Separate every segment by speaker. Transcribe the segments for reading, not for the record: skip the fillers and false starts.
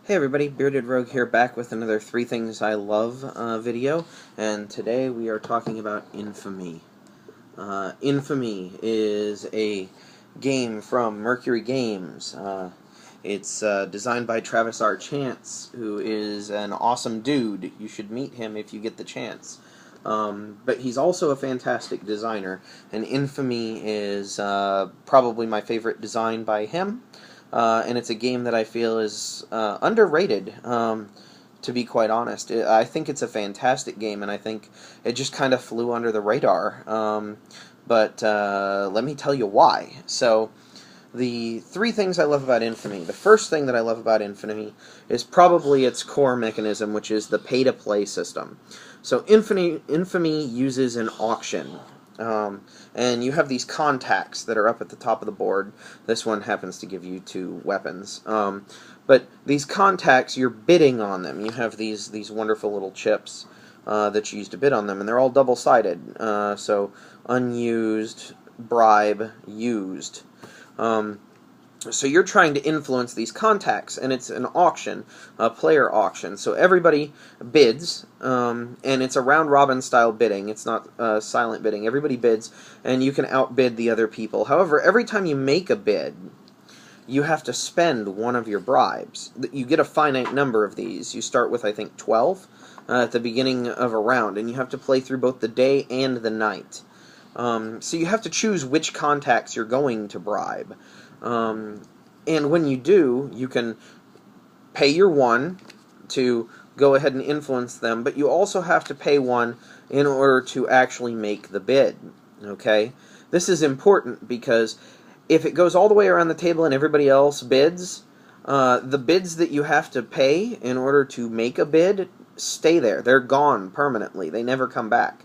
Speaker 1: Hey everybody, Bearded Rogue here, back with another 3 Things I Love video, and today we are talking about Infamy. Infamy is a game from Mercury Games. It's designed by Travis R. Chance, who is an awesome dude. You should meet him if you get the chance. But he's also a fantastic designer, and Infamy is probably my favorite design by him. And it's a game that I feel is underrated, to be quite honest. I think it's a fantastic game, and I think it just kind of flew under the radar. But let me tell you why. So, the 3 things I love about Infamy. The first thing that I love about Infamy is probably its core mechanism, which is the pay-to-play system. So Infamy uses an auction. And you have these contacts that are up at the top of the board. This one happens to give you 2 weapons. But these contacts, you're bidding on them. You have these wonderful little chips that you use to bid on them, and they're all double-sided. So unused, bribe, used. So you're trying to influence these contacts, and it's an auction, a player auction. So everybody bids, and it's a round-robin style bidding. It's not silent bidding. Everybody bids, and you can outbid the other people. However, every time you make a bid, you have to spend one of your bribes. You get a finite number of these. You start with, I think, 12 at the beginning of a round, and you have to play through both the day and the night. So you have to choose which contacts you're going to bribe. And when you do, you can pay your 1 to go ahead and influence them, but you also have to pay 1 in order to actually make the bid. Okay? This is important because if it goes all the way around the table and everybody else bids, the bids that you have to pay in order to make a bid stay there. They're gone permanently. They never come back.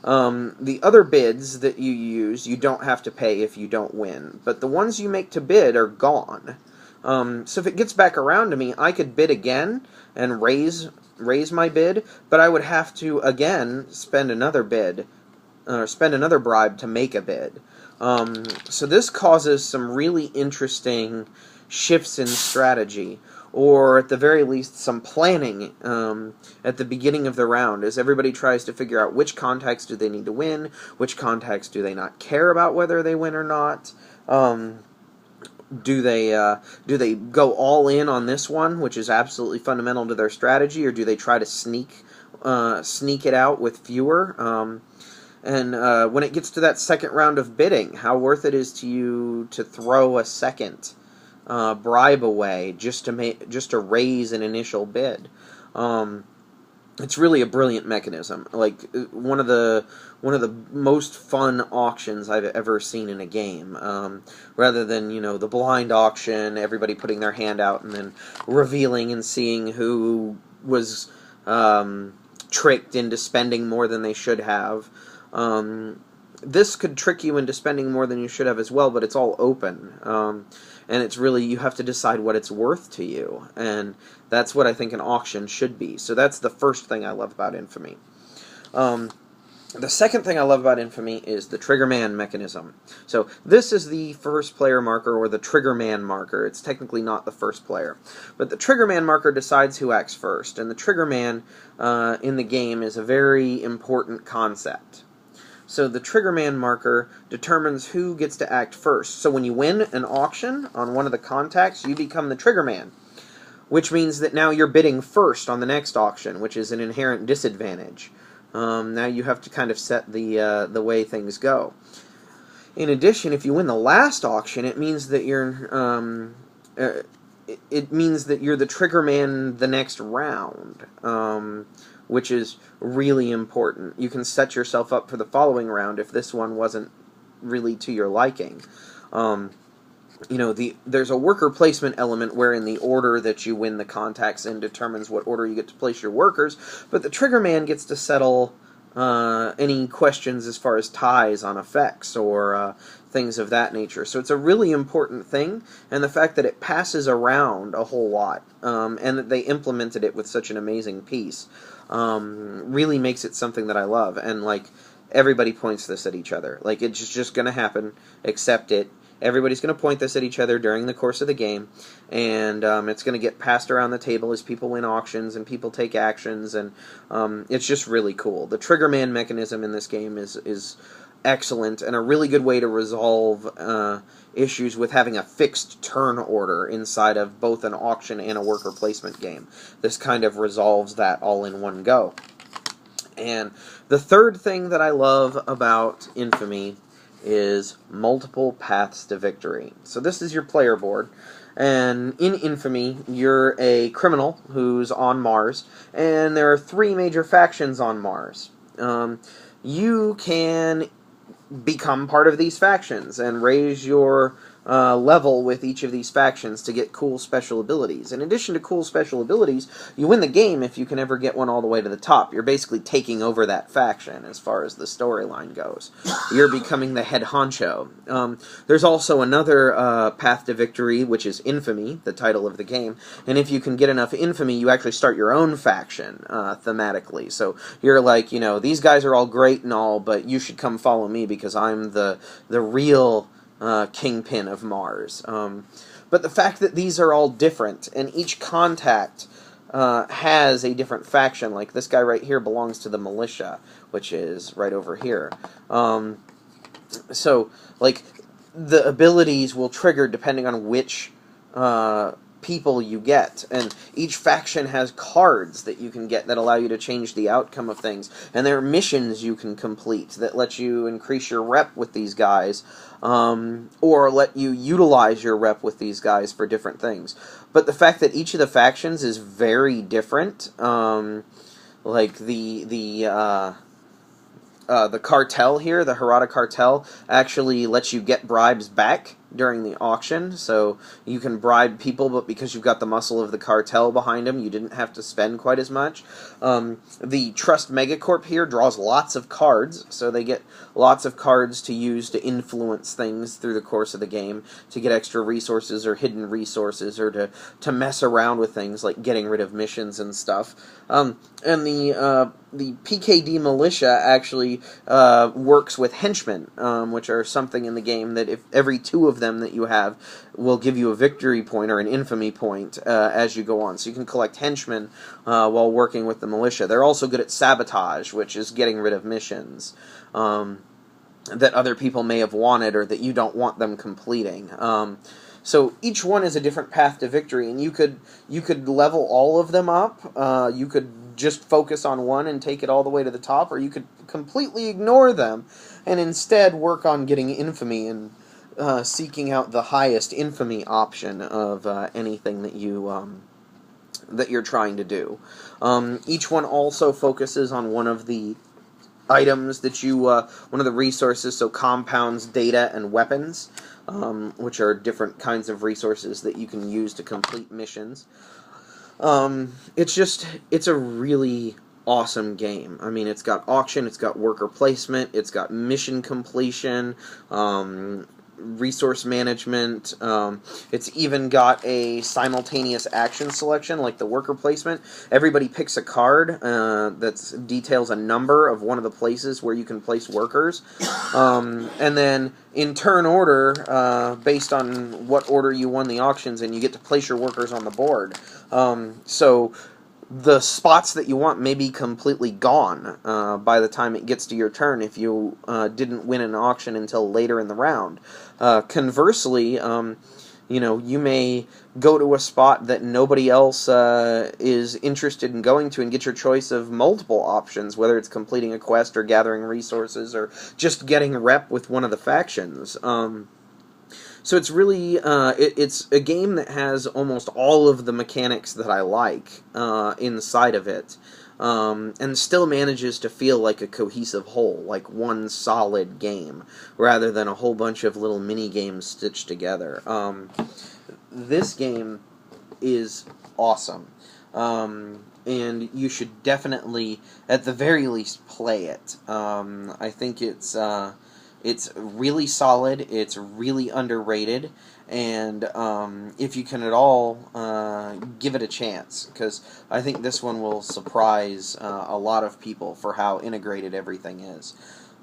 Speaker 1: The other bids that you use, you don't have to pay if you don't win. But the ones you make to bid are gone. So if it gets back around to me, I could bid again and raise my bid, but I would have to, again, spend another bid, or spend another bribe to make a bid. So this causes some really interesting shifts in strategy, or at the very least some planning at the beginning of the round, as everybody tries to figure out which contacts do they need to win, which contacts do they not care about whether they win or not. Do they go all in on this one, which is absolutely fundamental to their strategy, or do they try to sneak it out with fewer? And when it gets to that second round of bidding, how worth it is to you to throw a second bribe away just to raise an initial bid. It's really a brilliant mechanism. Like one of the most fun auctions I've ever seen in a game. Rather than the blind auction, everybody putting their hand out and then revealing and seeing who was tricked into spending more than they should have. This could trick you into spending more than you should have as well, but it's all open. And it's really, you have to decide what it's worth to you. And that's what I think an auction should be. So that's the first thing I love about Infamy. The second thing I love about Infamy is the Triggerman mechanism. So this is the first player marker, or the Triggerman marker. It's technically not the first player. But the Triggerman marker decides who acts first. And the Triggerman in the game is a very important concept. So the Triggerman marker determines who gets to act first. So when you win an auction on one of the contacts, you become the Triggerman, which means that now you're bidding first on the next auction, which is an inherent disadvantage. Now you have to kind of set the way things go. In addition, if you win the last auction, it means that you're the Triggerman the next round. Which is really important. You can set yourself up for the following round if this one wasn't really to your liking. There's a worker placement element wherein the order that you win the contacts in determines what order you get to place your workers, but the Triggerman gets to settle any questions as far as ties on effects or things of that nature. So it's a really important thing, and the fact that it passes around a whole lot, and that they implemented it with such an amazing piece, really makes it something that I love. And like, everybody points this at each other. Like, it's just going to happen. Accept it. Everybody's going to point this at each other during the course of the game, and it's going to get passed around the table as people win auctions and people take actions, and it's just really cool. The Triggerman mechanism in this game is excellent and a really good way to resolve issues with having a fixed turn order inside of both an auction and a worker placement game. This kind of resolves that all in one go. And the third thing that I love about Infamy is multiple paths to victory. So this is your player board, and in Infamy, you're a criminal who's on Mars, and there are 3 major factions on Mars. You can become part of these factions and raise your level with each of these factions to get cool special abilities. In addition to cool special abilities, you win the game if you can ever get one all the way to the top. You're basically taking over that faction as far as the storyline goes. You're becoming the head honcho. There's also another path to victory, which is Infamy, the title of the game, and if you can get enough Infamy, you actually start your own faction thematically. So you're like, you know, these guys are all great and all, but you should come follow me because I'm the real kingpin of Mars. But the fact that these are all different, and each contact has a different faction, like this guy right here belongs to the militia, which is right over here. So, like, the abilities will trigger depending on which people you get, and each faction has cards that you can get that allow you to change the outcome of things, and there are missions you can complete that let you increase your rep with these guys, or let you utilize your rep with these guys for different things. But the fact that each of the factions is very different, like the cartel here, the Harada cartel, actually lets you get bribes back during the auction, so you can bribe people, but because you've got the muscle of the cartel behind them, you didn't have to spend quite as much. The Trust Megacorp here draws lots of cards, so they get lots of cards to use to influence things through the course of the game, to get extra resources or hidden resources, or to mess around with things like getting rid of missions and stuff. And the PKD militia actually works with henchmen, which are something in the game that if every 2 of them that you have will give you a victory point or an infamy point as you go on. So you can collect henchmen while working with the militia. They're also good at sabotage, which is getting rid of missions that other people may have wanted or that you don't want them completing. So each one is a different path to victory, and you could level all of them up. You could just focus on one and take it all the way to the top, or you could completely ignore them and instead work on getting infamy and seeking out the highest infamy option of anything that you're trying to do. Each one also focuses on one of the items that you, one of the resources, so compounds, data, and weapons, which are different kinds of resources that you can use to complete missions. It's a really awesome game. I mean, it's got auction, it's got worker placement, it's got mission completion, resource management, it's even got a simultaneous action selection like the worker placement. Everybody picks a card that details a number of one of the places where you can place workers, and then in turn order, based on what order you won the auctions in, you get to place your workers on the board. So the spots that you want may be completely gone by the time it gets to your turn if you didn't win an auction until later in the round. Conversely, you may go to a spot that nobody else is interested in going to and get your choice of multiple options, whether it's completing a quest or gathering resources or just getting rep with one of the factions. So it's really, it's a game that has almost all of the mechanics that I like inside of it, and still manages to feel like a cohesive whole, like one solid game, rather than a whole bunch of little mini-games stitched together. This game is awesome, and you should definitely, at the very least, play it. I think it's really solid, it's really underrated, and if you can at all, give it a chance, because I think this one will surprise a lot of people for how integrated everything is.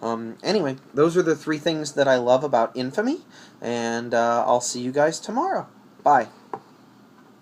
Speaker 1: Anyway, those are the three things that I love about Infamy, and I'll see you guys tomorrow. Bye.